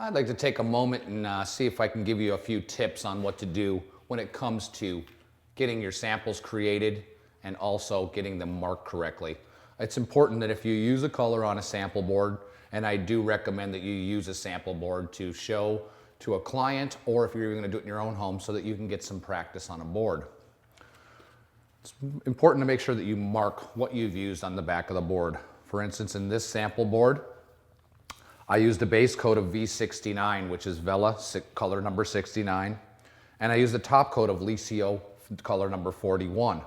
I'd like to take a moment and see if I can give you a few tips on what to do when it comes to getting your samples created and also getting them marked correctly. It's important that if you use a color on a sample board, and I do recommend that you use a sample board to show to a client, or if you're going to do it in your own home so that you can get some practice on a board. It's important to make sure that you mark what you've used on the back of the board. For instance, in this sample board, I used a base coat of V69, which is Vella color number 69, and I used the top coat of Licio color number 41,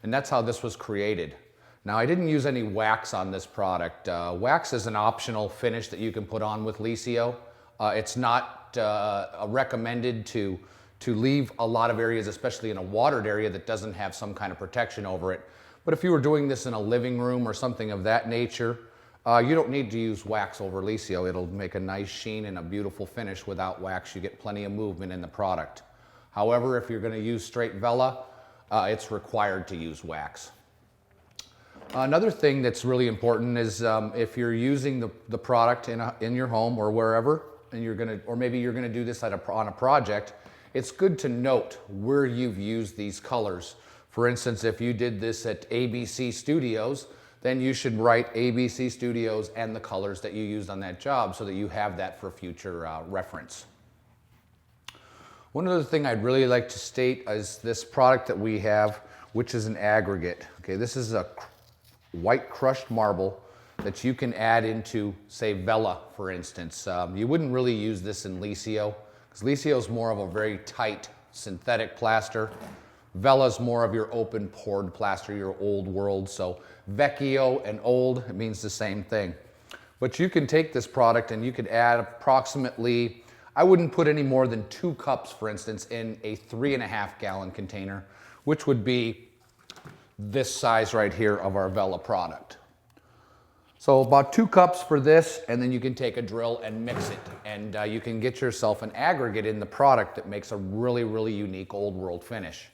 and that's how this was created. Now, I didn't use any wax on this product. Wax is an optional finish that you can put on with Licio. It's not recommended to leave a lot of areas, especially in a watered area that doesn't have some kind of protection over it. But if you were doing this in a living room or something of that nature, you don't need to use wax over Licio. It'll make a nice sheen and a beautiful finish without wax. You get plenty of movement in the product. However, if you're going to use straight Vella, it's required to use wax. Another thing that's really important is if you're using the product in your home or wherever, and or maybe you're gonna do this on a project, it's good to note where you've used these colors. For instance, if you did this at ABC Studios, then you should write ABC Studios and the colors that you used on that job so that you have that for future reference. One other thing I'd really like to state is this product that we have, which is an aggregate. Okay, this is a white crushed marble that you can add into, say, Vella, for instance. You wouldn't really use this in Licio, because Licio is more of a very tight synthetic plaster. Vella is more of your open poured plaster, your old world. So vecchio and old, it means the same thing. But you can take this product and you could add approximately, I wouldn't put any more than 2 cups, for instance, in a 3.5 gallon container, which would be this size right here of our Vella product. So about 2 cups for this, and then you can take a drill and mix it, and you can get yourself an aggregate in the product that makes a really, really unique old world finish.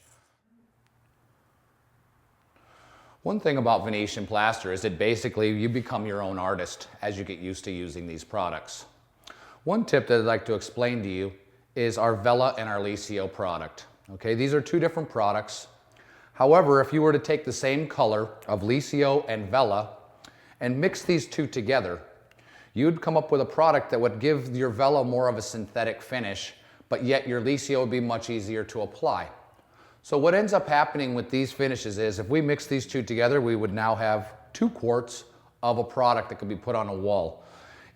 One thing about Venetian plaster is that basically you become your own artist as you get used to using these products. One tip that I'd like to explain to you is our Vella and our Licio product. Okay, these are 2 different products. However, if you were to take the same color of Licio and Vella and mix these 2 together, you'd come up with a product that would give your Vella more of a synthetic finish, but yet your Licio would be much easier to apply. So what ends up happening with these finishes is if we mix these 2 together, we would now have 2 quarts of a product that could be put on a wall.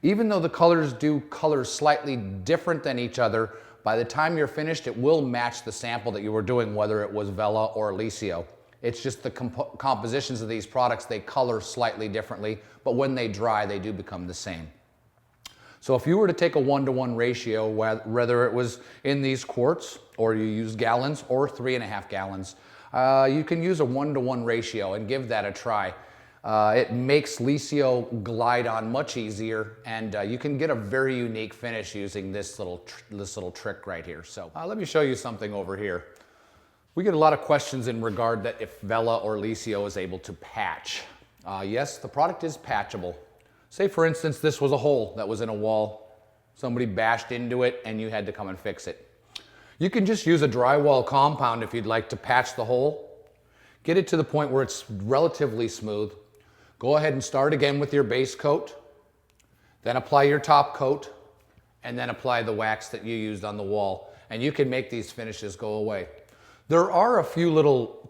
Even though the colors do colors slightly different than each other, by the time you're finished, it will match the sample that you were doing, whether it was Vella or Licio. It's just the compositions of these products, they color slightly differently, but when they dry, they do become the same. So if you were to take a 1-to-1 ratio, whether it was in these quarts, or you use gallons, or 3.5 gallons, you can use a 1-to-1 ratio and give that a try. It makes Licio glide on much easier, and you can get a very unique finish using this little trick right here. So let me show you something over here. We get a lot of questions in regard that if Vella or Licio is able to patch. Yes, the product is patchable. Say for instance this was a hole that was in a wall. Somebody bashed into it and you had to come and fix it. You can just use a drywall compound if you'd like to patch the hole. Get it to the point where it's relatively smooth. Go ahead and start again with your base coat, then apply your top coat, and then apply the wax that you used on the wall, and you can make these finishes go away. There are a few little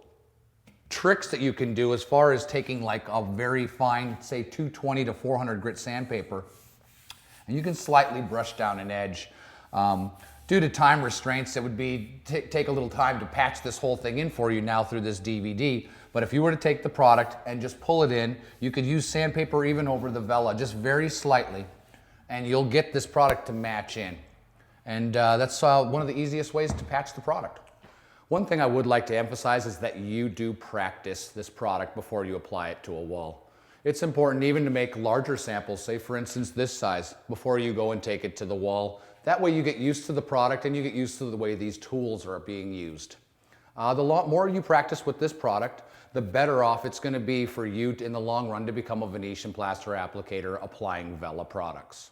tricks that you can do as far as taking like a very fine, say 220 to 400 grit sandpaper, and you can slightly brush down an edge. Due to time restraints, it would take a little time to patch this whole thing in for you now through this DVD. But if you were to take the product and just pull it in, you could use sandpaper even over the Vella, just very slightly, and you'll get this product to match in. And that's one of the easiest ways to patch the product. One thing I would like to emphasize is that you do practice this product before you apply it to a wall. It's important even to make larger samples, say for instance this size, before you go and take it to the wall. That way you get used to the product and you get used to the way these tools are being used. The more you practice with this product, the better off it's going to be for you in the long run to become a Venetian plaster applicator applying Vella products.